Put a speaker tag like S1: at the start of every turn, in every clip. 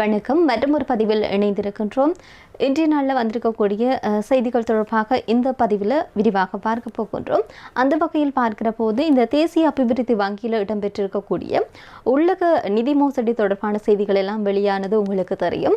S1: வணக்கம். மற்றும் ஒரு பதிவில் இணைந்திருக்கின்றோம். இன்றைய நாளில் வந்திருக்கக்கூடிய செய்திகள் தொடர்பாக இந்த பதிவில் விரிவாக பார்க்க போகின்றோம். அந்த வகையில் பார்க்கிற போது இந்த தேசிய அபிவிருத்தி வங்கியில் இடம்பெற்றிருக்கக்கூடிய உள்ளக நிதி மோசடி தொடர்பான செய்திகள் எல்லாம் வெளியானது உங்களுக்கு தெரியும்.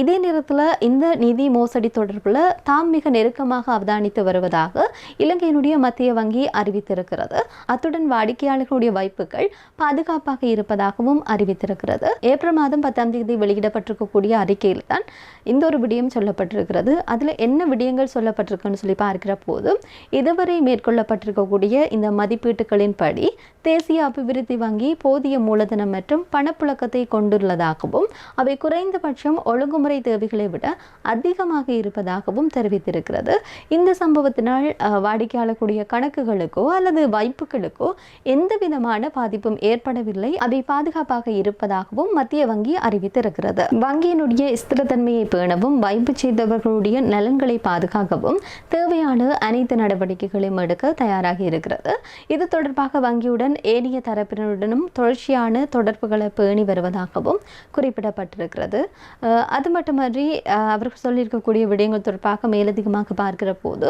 S1: இதே நேரத்தில் இந்த நிதி மோசடி தொடர்பில் தாம் மிக நெருக்கமாக அவதானித்து வருவதாக இலங்கையினுடைய மத்திய வங்கி அறிவித்திருக்கிறது. அத்துடன் வாடிக்கையாளர்களுடைய வாய்ப்புகள் பாதுகாப்பாக இருப்பதாகவும் அறிவித்திருக்கிறது. ஏப்ரல் மாதம் 10ஆம் தேதி வெளியிடப்பட்டிருக்கக்கூடிய அறிக்கையில் தான் இந்த ஒரு விடயம் சொல்லப்பட்டிருக்கிறது. அதில் என்ன விடயங்கள் சொல்லப்பட்டிருக்குன்னு சொல்லி பார்க்கிற போது, இதுவரை மேற்கொள்ளப்பட்டிருக்கக்கூடிய இந்த மதிப்பீட்டுகளின்படி தேசிய அபிவிருத்தி வங்கி போதிய மூலதனம் மற்றும் பணப்புழக்கத்தை கொண்டுள்ளதாகவும் அவை குறைந்தபட்சம் ஒழுங்குமுறை தேவைகளை விட அதிகமாக இருப்பதாகவும் தெரிவித்திருக்கிறது. இந்த சம்பவத்தினால் வாடிக்கையாளர்களுடைய கணக்குகளுக்கோ அல்லது வாய்ப்புகளுக்கோ எந்த விதமான பாதிப்பும் ஏற்படவில்லை, அவை பாதுகாப்பாக இருப்பதாகவும் மத்திய வங்கி அறிவித்திருக்கிறது. வங்கியினுடைய ஸ்திரத்தன்மையை பேணவும் வாய்ப்பு செய்தவர்களுடைய நலன்களை பாதுகாக்கவும் தேவையான அனைத்து நடவடிக்கைகளையும் எடுக்க தயாராக இருக்கிறது. இது தொடர்பாக வங்கியுடன் ஏனைய தரப்பினருடனும் தொடர்ச்சியான தொடர்புகளை பேணி வருவதாகவும் குறிப்பிடப்பட்டிருக்கிறது. அது மட்டுமன்றி அவர்கள் சொல்லியிருக்கக்கூடிய விடயங்கள் தொடர்பாக மேலதிகமாக பார்க்கிற போது,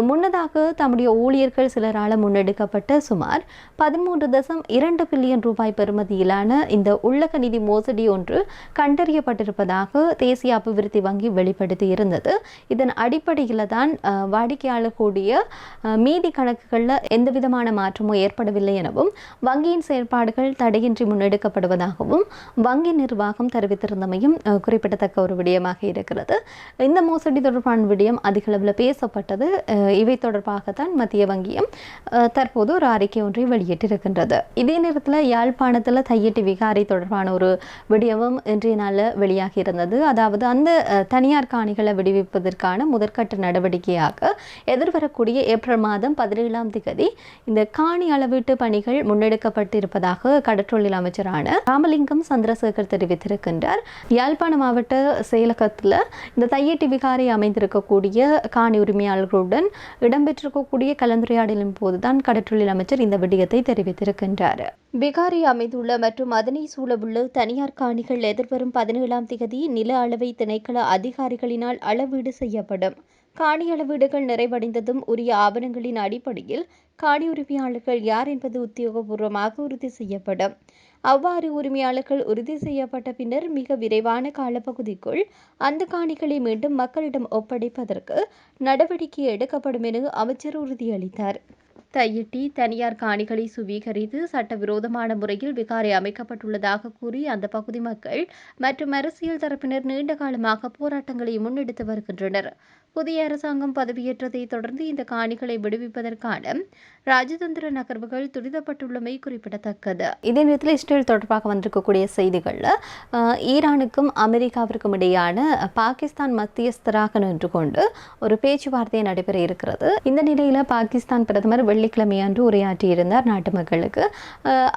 S1: முன்னதாக தம்முடைய ஊழியர்கள் சிலரால் முன்னெடுக்கப்பட்ட சுமார் 13.2 பில்லியன் ரூபாய் பெறுமதியிலான இந்த உள்ளக நிதி மோசடி ஒன்று கண்டறியப்பட்டிருப்பதாக தேசிய அபிவிருத்தி வங்கி வெளிப்படுத்தி இருந்தது. இதன் அடிப்படையில் தான் வாடிக்கையாளர்களுடைய மீதி கணக்குகளில் எந்த விதமான மாற்றமும் ஏற்படவில்லை எனவும் வங்கியின் செயல்பாடுகள் தடையின்றி முன்னெடுக்கப்படுவதாகவும் வங்கி நிர்வாகம் தெரிவித்திருந்தமையும் குறிப்பிடத்தக்க ஒரு விடயமாக இருக்கிறது. இந்த மோசடி தொடர்பான விடயம் அதிக அளவில் பேசப்பட்டது. இவை தொடர்பாகத்தான் மத்திய வங்கியும் தற்போது ஒரு அறிக்கை ஒன்றை வெளியிட்டிருக்கின்றது. இதே நேரத்தில் யாழ்ப்பாணத்தில் தையட்டி விகாரை தொடர்பான ஒரு விடயமும் இன்றைய நாளில் வெளியாகி இருந்தது. அதாவது அந்த தனியார் காணிகளை விடுவிப்பதற்கான முதற்கட்ட நடவடிக்கையாக எதிர்வரக்கூடிய ஏப்ரல் மாதம் 17ஆம் தேதி இந்த காணி அளவீட்டு பணிகள் முன்னெடுக்கப்பட்டிருப்பதாக கடற்றொழில் அமைச்சரான ராமலிங்கம் சந்திரசேகர் தெரிவித்திருக்கின்றார். யாழ்ப்பாண மாவட்ட செயலகத்தில் இந்த தையட்டி விகாரை அமைந்திருக்கக்கூடிய காணி உரிமையாளர்களுடன் இடம்பெற்றிருக்கக்கூடிய கலந்துரையாடலின் போதுதான் கடற்றொழில் அமைச்சர் இந்த விடயத்தை தெரிவித்திருக்கின்றார். விகாரை அமைந்துள்ள மற்றும் அதனை சூழவுள்ள தனியார் காணிகள் எதிர்வரும் 17ஆம் தேதி நில அளவை திணைக்கள அதிகாரிகளினால் அளவீடு செய்யப்படும். காணி அளவீடுகள் நிறைவடைந்ததும் உரிய ஆவணங்களின் அடிப்படையில் காணி உரிமையாளர்கள் யார் என்பது உத்தியோகபூர்வமாக உறுதி செய்யப்படும். அவ்வாறு உரிமையாளர்கள் உறுதி செய்யப்பட்ட பின்னர் மிக விரைவான காலப்பகுதிக்குள் அந்த காணிகளை மீண்டும் மக்களிடம் ஒப்படைப்பதற்கு நடவடிக்கை எடுக்கப்படும் என அமைச்சர் உறுதியளித்தார். தையிட்டி தனியார் காணிகளை சுவீகரித்து சட்டவிரோதமான முறையில் விகாரை அமைக்கப்பட்டுள்ளதாக கூறி அந்த பகுதி மக்கள் மற்றும் அரசியல் தரப்பினர் நீண்ட காலமாக போராட்டங்களை முன்னெடுத்து வருகின்றனர். புதிய அரசாங்கம் பதவியேற்றதை தொடர்ந்து இந்த காணிகளை விடுவிப்பதற்கான ராஜதந்திர நகர்வுகள் துரிதப்பட்டுள்ளமை குறிப்பிடத்தக்கது. இதே நேரத்தில் இஸ்ரேல் தொடர்பாக வந்திருக்கக்கூடிய செய்திகளில் ஈரானுக்கும் அமெரிக்காவிற்கும் இடையான பாகிஸ்தான் மத்தியஸ்தராக நின்று கொண்டு ஒரு பேச்சுவார்த்தை நடைபெற இருக்கிறது. இந்த நிலையில் பாகிஸ்தான் பிரதமர் வெள்ளிக்கிழமை அன்று உரையாற்றியிருந்தார் நாட்டு மக்களுக்கு.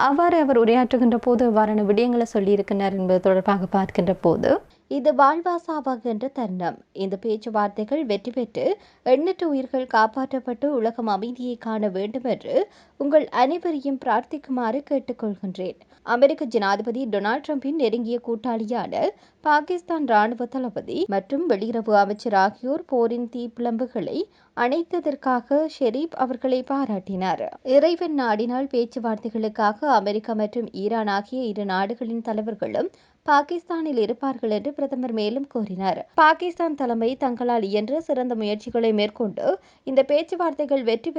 S1: அவ்வாறு அவர் உரையாற்றுகின்ற போது அவ்வாறான விடயங்களை சொல்லியிருக்கிறார் என்பது தொடர்பாக பார்க்கின்ற போது, இது வாழ்வாசாவாகின்ற தருணம். இந்த பேச்சுவார்த்தைகள் வெற்றி பெற்று எண்ணற்ற உயிர்கள் காப்பாற்றப்பட்டு உலகம் அமைதியை காண வேண்டும் என்று உங்கள் அனைவரையும் பிரார்த்திக்குமாறு கேட்டுக்கொள்கின்றேன். அமெரிக்க ஜனாதிபதி டொனால்ட் ட்ரம்பின் நெருங்கிய கூட்டாளியான பாகிஸ்தான் ராணுவ தளபதி மற்றும் வெளியுறவு அமைச்சர் ஆகியோர் போரின் தீப்பிழம்புகளை அணைத்ததற்காக ஷெரீப் அவர்களை பாராட்டினார். இறைவன் நாடினால் பேச்சுவார்த்தைகளுக்காக அமெரிக்கா மற்றும் ஈரான் ஆகிய இரு நாடுகளின் தலைவர்களும் பாகிஸ்தானில் இருப்பார்கள் என்று பிரதமர் மேலும் கூறினார். பாகிஸ்தான் தலைமை தங்களால் இயன்ற சிறந்த முயற்சிகளை மேற்கொண்டு இந்த பேச்சுவார்த்தைகள் வெற்றி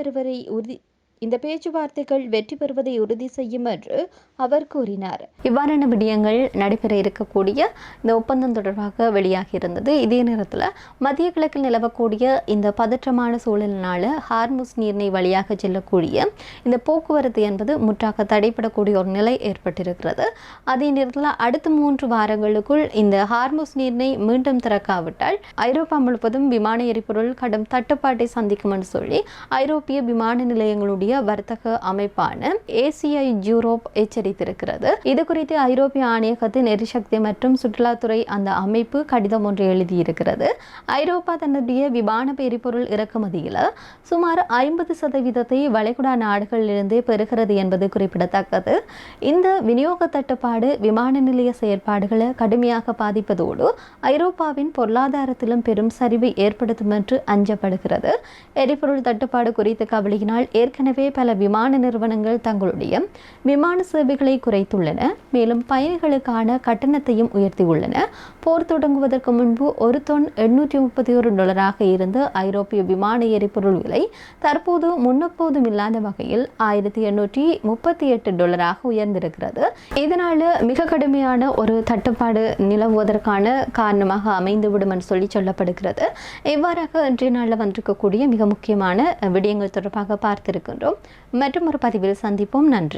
S1: பெறுவதை உறுதி செய்யும் என்று அவர் கூறினார். இவ்வாறான விடயங்கள் நடைபெற இருக்கக்கூடிய இந்த ஒப்பந்தம் தொடர்பாக வெளியாகி இருந்தது. இதே நேரத்தில் மத்திய கிழக்கில் நிலவக்கூடிய இந்த பதற்றமான சூழலினால ஹார்முஸ் நீர்நிலை வழியாக செல்லக்கூடிய இந்த போக்குவரத்து என்பது முற்றாக தடைப்படக்கூடிய ஒரு நிலை ஏற்பட்டிருக்கிறது. அதே நேரத்தில் அடுத்த 3 வாரங்களுக்குள் இந்த ஹார்முஸ் நீர்நிலை மீண்டும் திறக்காவிட்டால் ஐரோப்பா முழுவதும் விமான எரிபொருள் கடும் தட்டுப்பாட்டை சந்திக்கும் என்று சொல்லி ஐரோப்பிய விமான நிலையங்களுடைய இருக்கக்கூடிய வர்த்தக அமைப்பான ACI யூரோப் எச்சரித்திருக்கிறது. இது குறித்து ஐரோப்பிய ஆணையகத்தின் எரிசக்தி மற்றும் சுற்றுலாத்துறை அந்த அமைப்பு கடிதம் ஒன்று எழுதியிருக்கிறது. ஐரோப்பா தன்னுடைய விமான எரிபொருள் இறக்குமதியில் சுமார் 50% வளைகுடா நாடுகளிலிருந்தே பெறுகிறது என்பது குறிப்பிடத்தக்கது. இந்த விநியோக தட்டுப்பாடு விமான நிலைய செயற்பாடுகளை கடுமையாக பாதிப்பதோடு ஐரோப்பாவின் பொருளாதாரத்திலும் பெரும் சரிவை ஏற்படுத்தும் என்று அஞ்சப்படுகிறது. எரிபொருள் தட்டுப்பாடு குறித்த கவலையினால் ஏற்கனவே பல விமான நிறுவனங்கள் தங்களுடைய விமான சேவைகளை குறைத்துள்ளன. மேலும் பயணிகளுக்கான கட்டணத்தையும் உயர்த்தியுள்ளன. போர் தொடங்குவதற்கு முன்பு ஒரு தொன் $831 இருந்த ஐரோப்பிய விமான எரிபொருள் விலை தற்போது முன்னெப்போதும் இல்லாத வகையில் $1838 உயர்ந்திருக்கிறது. இதனால மிக கடுமையான ஒரு தட்டுப்பாடு நிலவுவதற்கான காரணமாக அமைந்துவிடும் என்று சொல்லப்படுகிறது. இவ்வாறாக இன்றைய நாளில் வந்திருக்கக்கூடிய மிக முக்கியமான விடயங்கள் தொடர்பாக பார்த்திருக்கின்றோம். மற்றும் ஒரு பதிவில் சந்திப்போம். நன்றி.